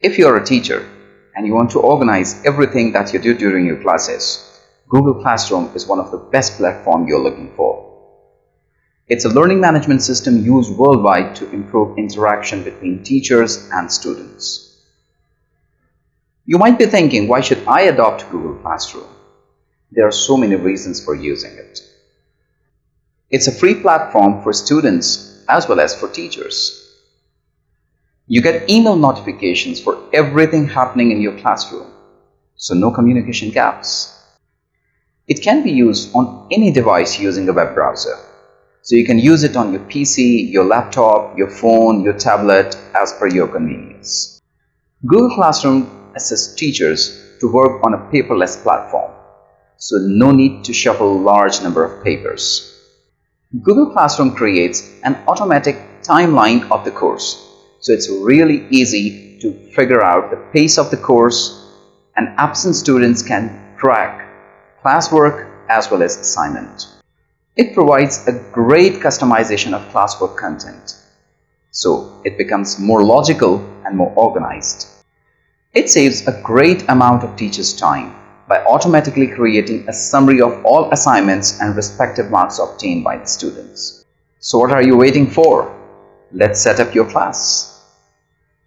If you're a teacher and you want to organize everything that you do during your classes, Google Classroom is one of the best platforms you're looking for. It's a learning management system used worldwide to improve interaction between teachers and students. You might be thinking, why should I adopt Google Classroom? There are so many reasons for using it. It's a free platform for students as well as for teachers. You get email notifications for everything happening in your classroom, so no communication gaps. It can be used on any device using a web browser. So you can use it on your PC, your laptop, your phone, your tablet as per your convenience. Google Classroom assists teachers to work on a paperless platform, so no need to shuffle a large number of papers. Google Classroom creates an automatic timeline of the course, so it's really easy to figure out the pace of the course, and absent students can track classwork as well as assignment. It provides a great customization of classwork content, so it becomes more logical and more organized. It saves a great amount of teachers' time by automatically creating a summary of all assignments and respective marks obtained by the students. So what are you waiting for? Let's set up your class.